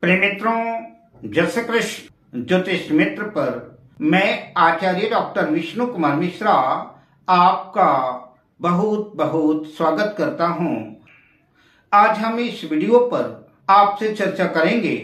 प्रिय मित्रों, जय श्री कृष्ण। ज्योतिष मित्र पर मैं आचार्य डॉक्टर विष्णु कुमार मिश्रा आपका बहुत बहुत स्वागत करता हूं। आज हम इस वीडियो पर आपसे चर्चा करेंगे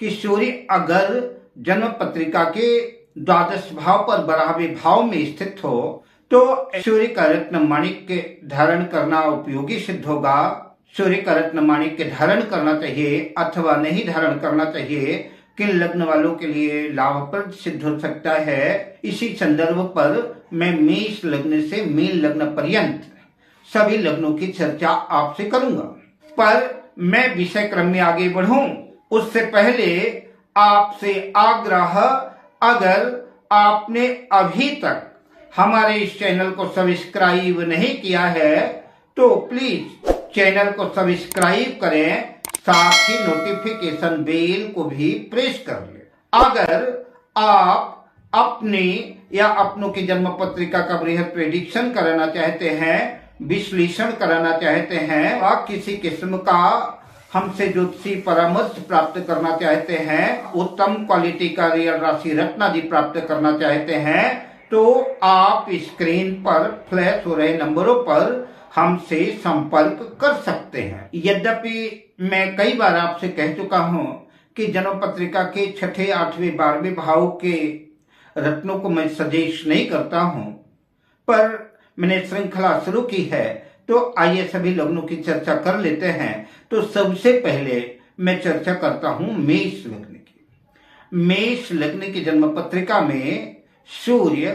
कि सूर्य अगर जन्म पत्रिका के द्वादश भाव पर 12वें भाव में स्थित हो तो सूर्य का रत्न माणिक्य धारण करना उपयोगी सिद्ध होगा। सूर्य का रत्न माणिक्य धारण करना चाहिए अथवा नहीं धारण करना चाहिए, किन लग्न वालों के लिए लाभप्रद सिद्ध हो सकता है, इसी संदर्भ पर मैं मेष लग्न से मीन लग्न पर्यंत सभी लग्नों की चर्चा आपसे करूंगा। पर मैं विषय क्रम में आगे बढ़ूं उससे पहले आपसे आग्रह, अगर आपने अभी तक हमारे इस चैनल को सब्सक्राइब नहीं किया है तो प्लीज चैनल को सब्सक्राइब करें, साथ ही नोटिफिकेशन बेल को भी प्रेस कर लें। अगर आप अपनी या अपनों की जन्म पत्रिका का बृहद प्रेडिक्शन कराना चाहते हैं, विश्लेषण कराना चाहते हैं और किसी किस्म का हमसे ज्योतिषी परामर्श प्राप्त करना चाहते हैं, उत्तम क्वालिटी का रियल राशि रत्न आदि प्राप्त करना चाहते हैं, तो आप स्क्रीन पर फ्लैश हो रहे नंबरों पर हमसे संपर्क कर सकते हैं। यद्यपि मैं कई बार आपसे कह चुका हूं कि जन्म पत्रिका के 6ठे, 8वें, 12वें भाव के रत्नों को मैं सजेस्ट नहीं करता हूं, पर मैंने श्रृंखला शुरू की है तो आइए सभी लग्नों की चर्चा कर लेते हैं। तो सबसे पहले मैं चर्चा करता हूं मेष लग्न की। मेष लग्न की जन्म पत्रिका में सूर्य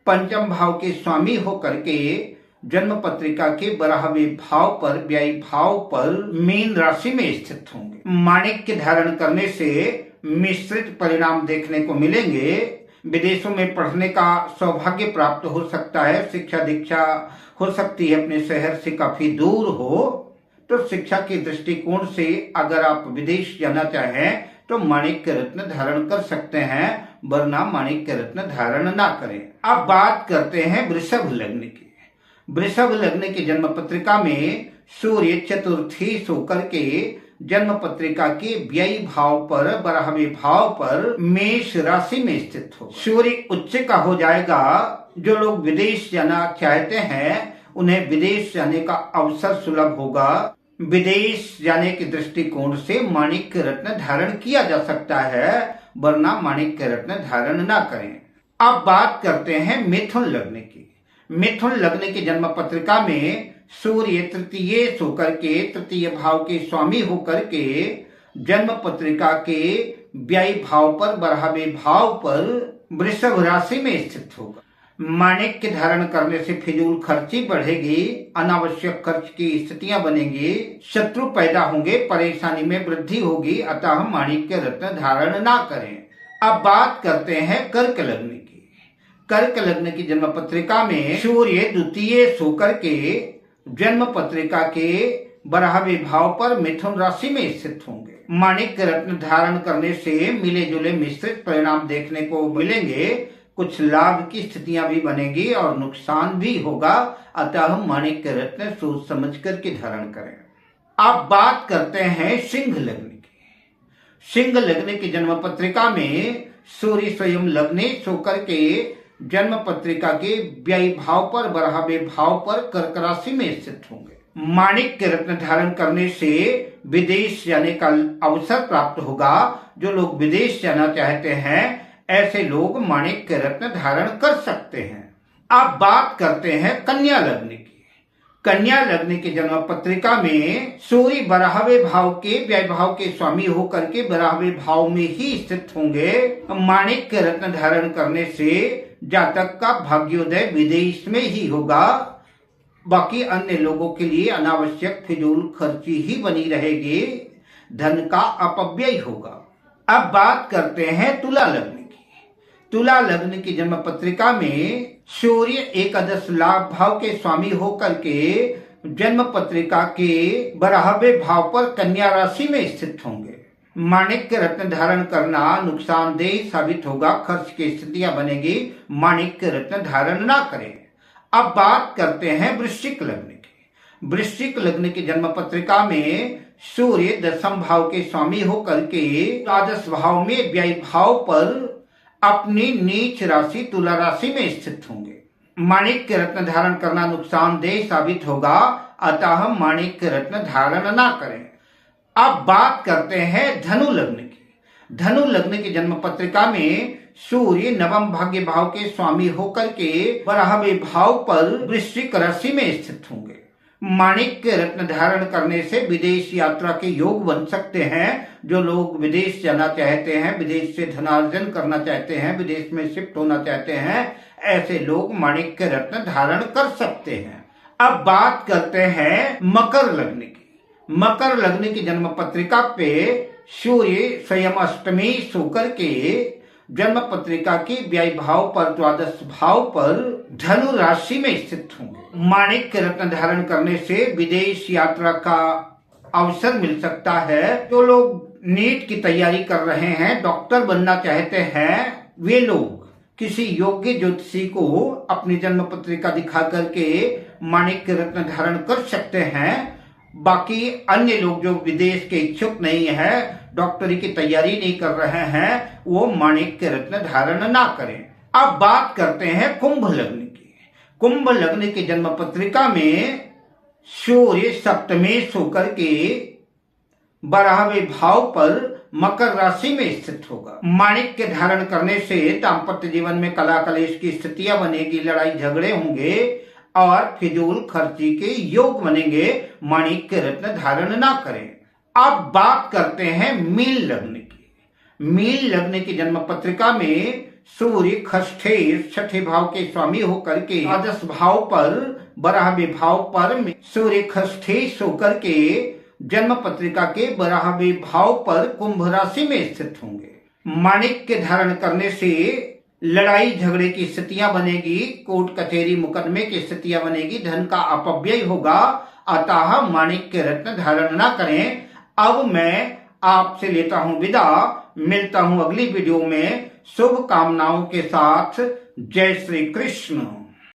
पंचम भाव के स्वामी होकर के जन्म पत्रिका के 12वें भाव पर, व्यय भाव पर मीन राशि में स्थित होंगे। माणिक्य धारण करने से मिश्रित परिणाम देखने को मिलेंगे। विदेशों में पढ़ने का सौभाग्य प्राप्त हो सकता है, शिक्षा दीक्षा हो सकती है अपने शहर से काफी दूर हो, तो शिक्षा के दृष्टिकोण से अगर आप विदेश जाना चाहें तो माणिक्य रत्न धारण कर सकते हैं, वरना माणिक्य रत्न धारण ना करें। अब बात करते हैं वृषभ लग्न की। वृषभ लग्न की जन्म पत्रिका में सूर्य चतुर्थी होकर के जन्म पत्रिका के व्यय भाव पर, 12वें भाव पर मेष राशि में स्थित हो। सूर्य उच्च का हो जाएगा। जो लोग विदेश जाना चाहते हैं उन्हें विदेश जाने का अवसर सुलभ होगा। विदेश जाने के दृष्टिकोण से माणिक्य रत्न धारण किया जा सकता है, वरना माणिक्य रत्न धारण ना करें। अब बात करते हैं मिथुन लग्न की। मिथुन लग्न की जन्म पत्रिका में सूर्य तृतीय होकर के, तृतीय भाव के स्वामी होकर के जन्म पत्रिका के व्यय भाव पर, 12वें भाव पर वृषभ राशि में स्थित होगा। माणिक्य धारण करने से फिजूल खर्ची बढ़ेगी, अनावश्यक खर्च की स्थितियां बनेंगी, शत्रु पैदा होंगे, परेशानी में वृद्धि होगी, अतः माणिक्य रत्न धारण ना करें। अब बात करते हैं कर्क लग्न की। कर्क लग्न की जन्म पत्रिका में सूर्य द्वितीय होकर के जन्म पत्रिका के 12वें भाव पर मिथुन राशि में स्थित होंगे। माणिक्य रत्न धारण करने से मिले जुले मिश्रित परिणाम देखने को मिलेंगे। कुछ लाभ की स्थितियां भी बनेगी और नुकसान भी होगा, अतः माणिक्य रत्न सोच समझ करके धारण करें। अब बात करते हैं सिंह लग्न की। सिंह लग्न की जन्म पत्रिका में सूर्य स्वयं लग्नेश होकर के जन्म पत्रिका के व्यय भाव पर, 12वें भाव पर कर्क राशि में स्थित होंगे। माणिक्य रत्न धारण करने से विदेश जाने का अवसर प्राप्त होगा। जो लोग विदेश जाना चाहते हैं ऐसे लोग माणिक्य रत्न धारण कर सकते हैं। अब बात करते हैं कन्या लग्न की। कन्या लग्न की जन्म पत्रिका में सूर्य 12वें भाव के व्यय भाव के स्वामी होकर के 12वें भाव में ही स्थित होंगे। माणिक्य रत्न धारण करने से जातक का भाग्योदय विदेश में ही होगा। बाकी अन्य लोगों के लिए अनावश्यक फिजूल खर्ची ही बनी रहेगी, धन का अपव्यय होगा। अब बात करते हैं तुला लग्न की। तुला लग्न की जन्म पत्रिका में सूर्य एकादश लाभ भाव के स्वामी होकर के जन्म पत्रिका के 12वें भाव पर कन्या राशि में स्थित होंगे। माणिक्य रत्न धारण करना नुकसानदेह साबित होगा, खर्च की स्थितियां बनेगी, माणिक्य रत्न धारण ना करें। अब बात करते हैं वृश्चिक लग्न की। वृश्चिक लग्न की जन्म पत्रिका में सूर्य 10वें भाव के स्वामी होकर के द्वादश भाव में व्यय भाव पर अपनी नीच राशि तुला राशि में स्थित होंगे। माणिक्य रत्न धारण करना नुकसानदेह साबित होगा, अतः माणिक्य रत्न धारण ना करें। अब बात करते हैं धनु लग्न की। धनु लग्न की जन्म पत्रिका में सूर्य 9वें भाग्य भाव के स्वामी होकर के 12वें भाव पर वृश्चिक राशि में स्थित होंगे। माणिक्य रत्न धारण करने से विदेश यात्रा के योग बन सकते हैं। जो लोग विदेश जाना चाहते हैं, विदेश से धनार्जन करना चाहते हैं, विदेश में शिफ्ट होना चाहते हैं, ऐसे लोग माणिक्य रत्न धारण कर सकते हैं। अब बात करते हैं मकर लग्न की। मकर लग्न की जन्म पत्रिका पे सूर्य स्वयं अष्टमी होकर के जन्म पत्रिका की व्यय भाव पर द्वादश भाव पर धनु राशि में स्थित होंगे। माणिक्य रत्न धारण करने से विदेश यात्रा का अवसर मिल सकता है। जो लोग नीट की तैयारी कर रहे हैं, डॉक्टर बनना चाहते हैं, वे लोग किसी योग्य ज्योतिषी को अपनी जन्म पत्रिका दिखा करके माणिक्य रत्न धारण कर सकते हैं। बाकी अन्य लोग जो विदेश के इच्छुक नहीं है, डॉक्टरी की तैयारी नहीं कर रहे हैं, वो माणिक्य रत्न धारण ना करें। अब बात करते हैं कुंभ लग्न की। कुंभ लग्न की जन्म पत्रिका में सूर्य सप्तमेश होकर के 12वें भाव पर मकर राशि में स्थित होगा। माणिक्य धारण करने से दाम्पत्य जीवन में कला कलेश की स्थितियां बनेगी, लड़ाई झगड़े होंगे और फिजूल खर्ची के योग बनेंगे। माणिक्य रत्न धारण ना करें। अब बात करते हैं मीन लग्न की। मीन लग्न की जन्म पत्रिका में सूर्य खष्ठेश 6ठे भाव के स्वामी होकर के द्वादश भाव पर 12वें भाव पर सूर्य खष्ठेश होकर के जन्म पत्रिका के 12वें भाव पर कुंभ राशि में स्थित होंगे। माणिक्य धारण करने से लड़ाई झगड़े की स्थितियां बनेगी, कोर्ट कचहरी मुकदमे की स्थितियां बनेगी, धन का अपव्यय होगा, अतः माणिक्य रत्न धारण ना करें। अब मैं आपसे लेता हूं विदा, मिलता हूं अगली वीडियो में शुभ कामनाओं के साथ। जय श्री कृष्ण।